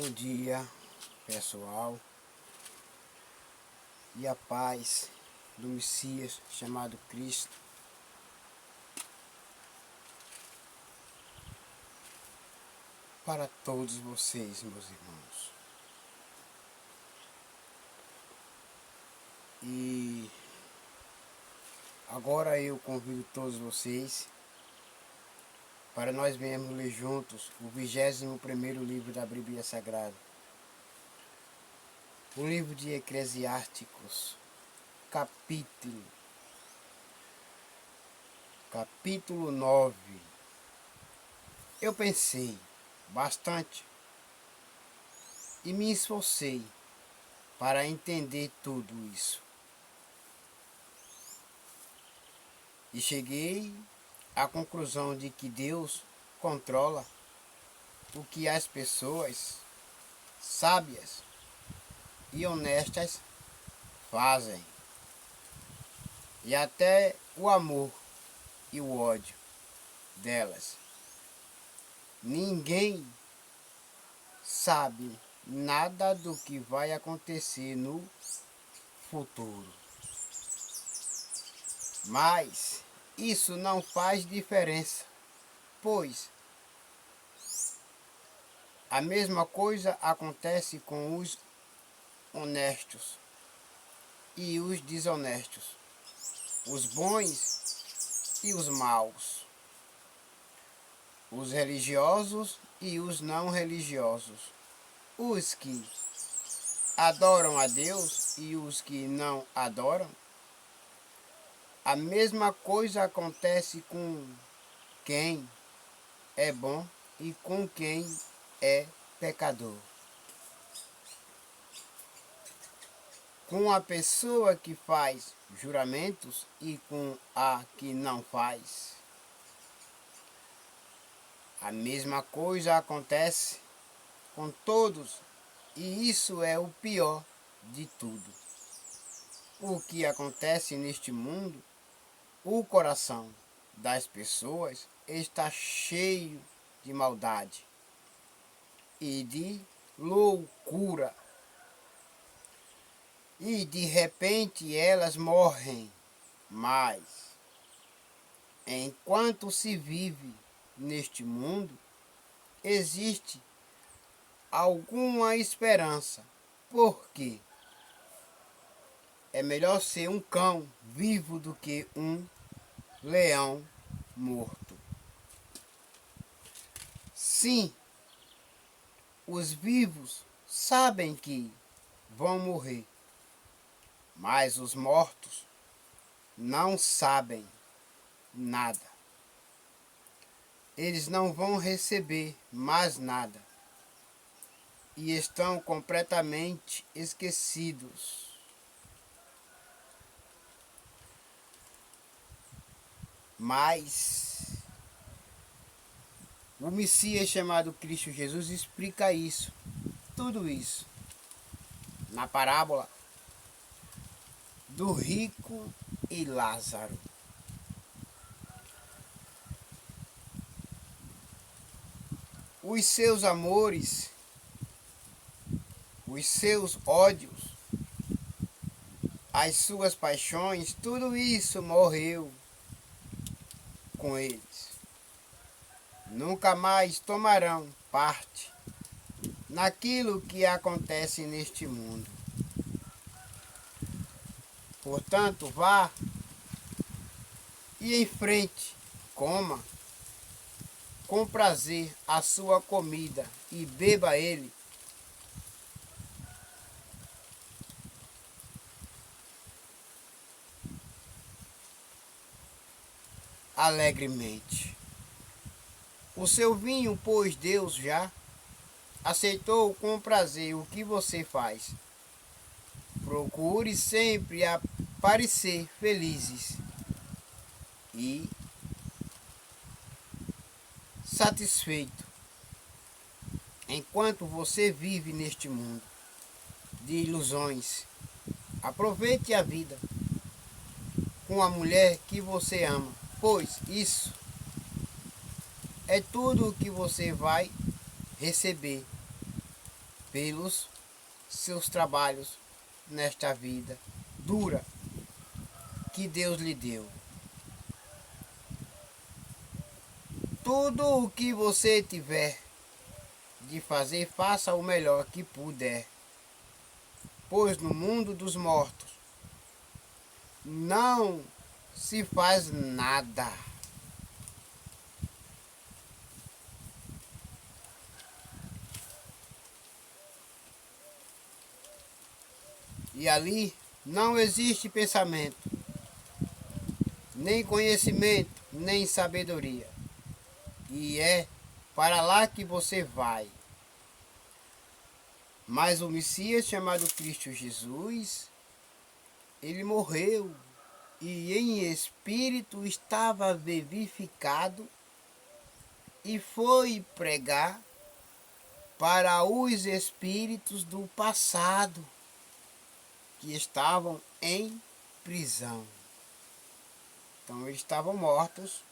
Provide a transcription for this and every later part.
Bom dia, pessoal, e a paz do Messias chamado Cristo para todos vocês, meus irmãos. E agora eu convido todos vocês para nós vermos ler juntos o 21º livro da Bíblia Sagrada. O livro de Eclesiásticos, capítulo 9. Eu pensei bastante e me esforcei para entender tudo isso. E cheguei à conclusão de que Deus controla o que as pessoas sábias e honestas fazem, e até o amor e o ódio delas. Ninguém sabe nada do que vai acontecer no futuro. Mas isso não faz diferença, pois a mesma coisa acontece com os honestos e os desonestos, os bons e os maus, os religiosos e os não religiosos, os que adoram a Deus e os que não adoram. A mesma coisa acontece com quem é bom e com quem é pecador. Com a pessoa que faz juramentos e com a que não faz. A mesma coisa acontece com todos, e isso é o pior de tudo. O que acontece neste mundo, o coração das pessoas está cheio de maldade e de loucura. E de repente elas morrem. Mas enquanto se vive neste mundo, existe alguma esperança, porque é melhor ser um cão vivo do que um leão morto. Sim, os vivos sabem que vão morrer, mas os mortos não sabem nada. Eles não vão receber mais nada e estão completamente esquecidos. Mas o Messias chamado Cristo Jesus explica isso, tudo isso, na parábola do rico e Lázaro. Os seus amores, os seus ódios, as suas paixões, tudo isso morreu com eles. Nunca mais tomarão parte naquilo que acontece neste mundo. Portanto, vá e em frente, coma com prazer a sua comida e beba ele alegremente. O seu vinho, pois Deus já aceitou com prazer o que você faz. Procure sempre parecer felizes e satisfeito enquanto você vive neste mundo de ilusões. Aproveite a vida com a mulher que você ama, pois isso é tudo o que você vai receber pelos seus trabalhos nesta vida dura que Deus lhe deu. Tudo o que você tiver de fazer, faça o melhor que puder, pois no mundo dos mortos não se faz nada. E ali não existe pensamento, nem conhecimento, nem sabedoria. E é para lá que você vai. Mas o Messias chamado Cristo Jesus, ele morreu e em espírito estava vivificado e foi pregar para os espíritos do passado que estavam em prisão. Então eles estavam mortos,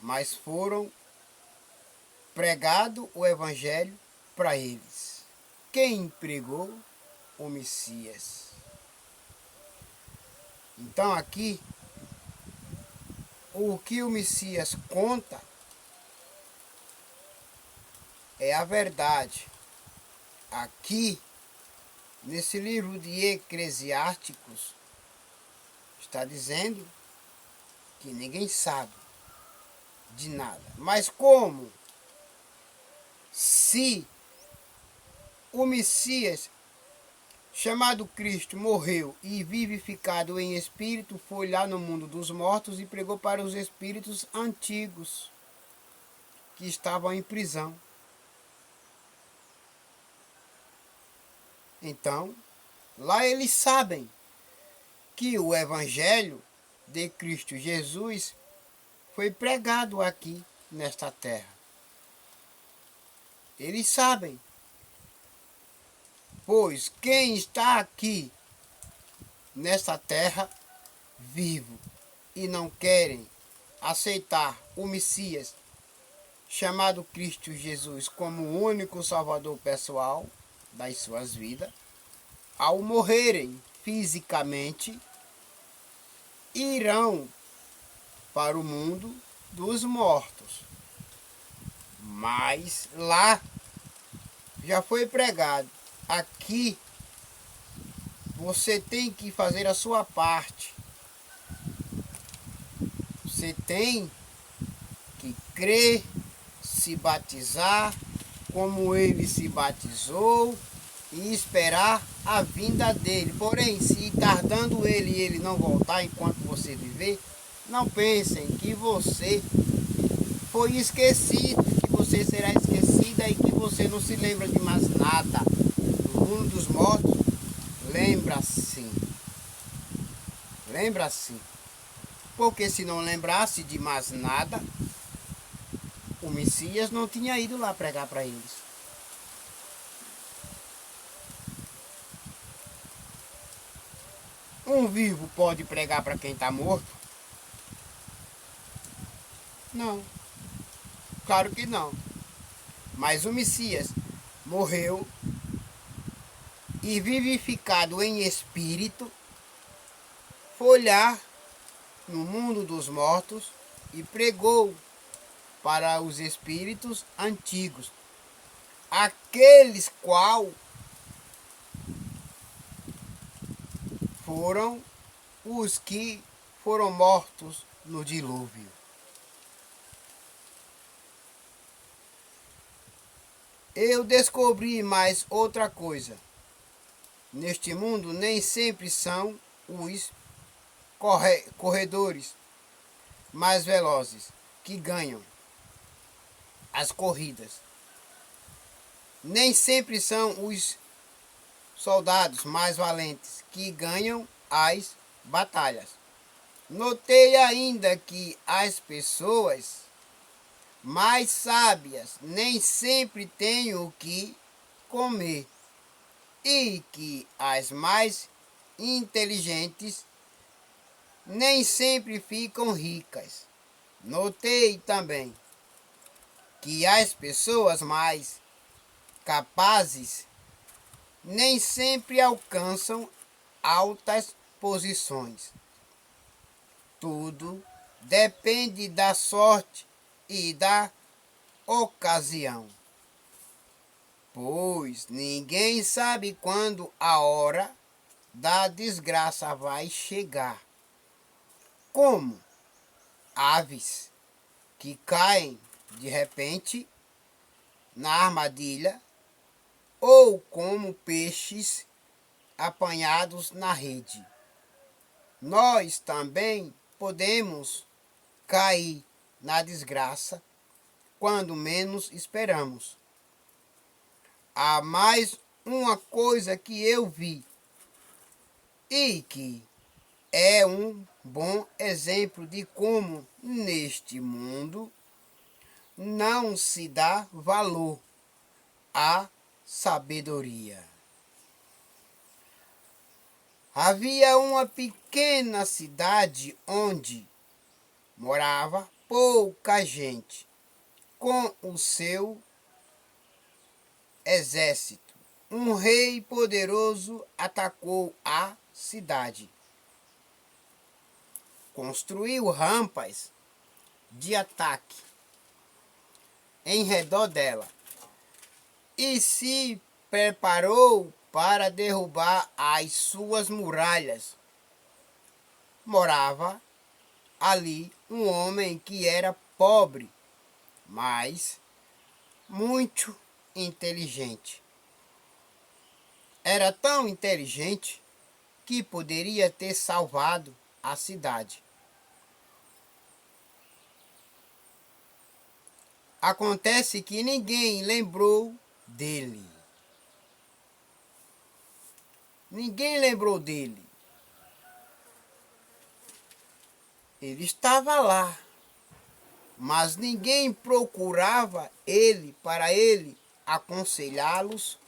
mas foram pregado o evangelho para eles. Quem pregou? O Messias. Então aqui, o que o Messias conta é a verdade. Aqui, nesse livro de Eclesiásticos, está dizendo que ninguém sabe de nada. Mas como? Se o Messias chamado Cristo morreu e vivificado em espírito, foi lá no mundo dos mortos e pregou para os espíritos antigos que estavam em prisão. Então, lá eles sabem que o Evangelho de Cristo Jesus foi pregado aqui nesta terra. Eles sabem, pois quem está aqui nesta terra vivo e não querem aceitar o Messias chamado Cristo Jesus como o único Salvador pessoal das suas vidas, ao morrerem fisicamente, irão para o mundo dos mortos. Mas lá já foi pregado. Aqui você tem que fazer a sua parte. Você tem que crer, se batizar como ele se batizou e esperar a vinda dele. Porém, se tardando ele e ele não voltar enquanto você viver, não pensem que você foi esquecido, que você será esquecida e que você não se lembra de mais nada. No mundo dos mortos, lembra sim. Lembra sim. Porque se não lembrasse de mais nada, o Messias não tinha ido lá pregar para eles. Um vivo pode pregar para quem está morto? Não. Claro que não. Mas o Messias morreu e vivificado em espírito, foi lá no mundo dos mortos e pregou para os espíritos antigos, aqueles qual foram os que foram mortos no dilúvio. Eu descobri mais outra coisa. Neste mundo nem sempre são os corredores mais velozes que ganham as corridas. Nem sempre são os soldados mais valentes que ganham as batalhas. Notei ainda que as pessoas mais sábias nem sempre têm o que comer e que as mais inteligentes nem sempre ficam ricas. Notei também que as pessoas mais capazes nem sempre alcançam altas posições. Tudo depende da sorte e da ocasião, pois ninguém sabe quando a hora da desgraça vai chegar. Como aves que caem de repente na armadilha, ou como peixes apanhados na rede. Nós também podemos cair na desgraça quando menos esperamos. Há mais uma coisa que eu vi e que é um bom exemplo de como neste mundo não se dá valor à sabedoria. Havia uma pequena cidade onde morava pouca gente com o seu exército. Um rei poderoso atacou a cidade. Construiu rampas de ataque em redor dela e se preparou para derrubar as suas muralhas. Morava ali um homem que era pobre, mas muito inteligente. Era tão inteligente que poderia ter salvado a cidade. Acontece que ninguém lembrou dele. Ninguém lembrou dele. Ele estava lá, mas ninguém procurava ele para ele aconselhá-los,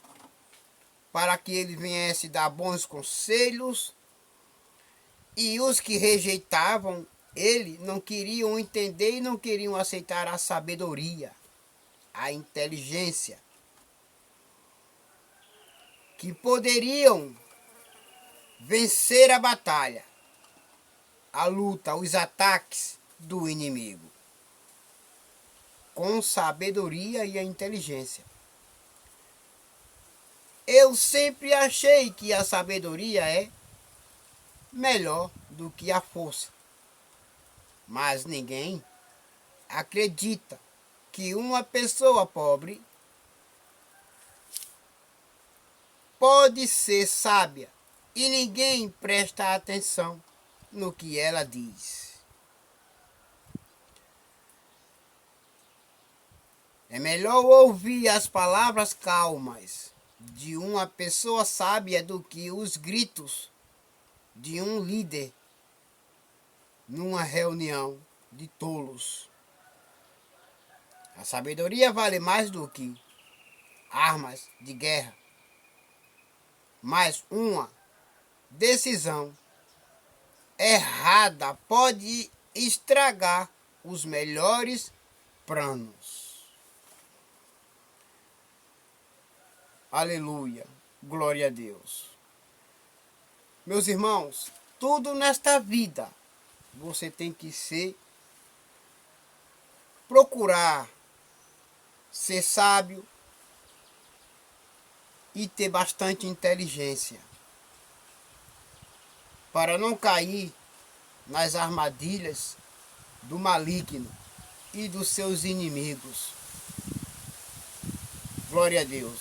para que ele viesse dar bons conselhos, e os que rejeitavam ele não queriam entender e não queriam aceitar a sabedoria, a inteligência, que poderiam vencer a batalha, a luta, os ataques do inimigo, com sabedoria e a inteligência. Eu sempre achei que a sabedoria é melhor do que a força. Mas ninguém acredita que uma pessoa pobre pode ser sábia e ninguém presta atenção no que ela diz. É melhor ouvir as palavras calmas de uma pessoa sábia do que os gritos de um líder numa reunião de tolos. A sabedoria vale mais do que armas de guerra, mas uma decisão errada pode estragar os melhores planos. Aleluia, glória a Deus. Meus irmãos, tudo nesta vida você tem que procurar ser sábio e ter bastante inteligência para não cair nas armadilhas do maligno e dos seus inimigos. Glória a Deus.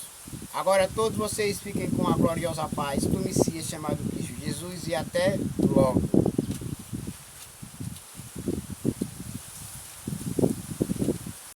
Agora todos vocês fiquem com a gloriosa paz do Messias chamado Cristo Jesus e até logo.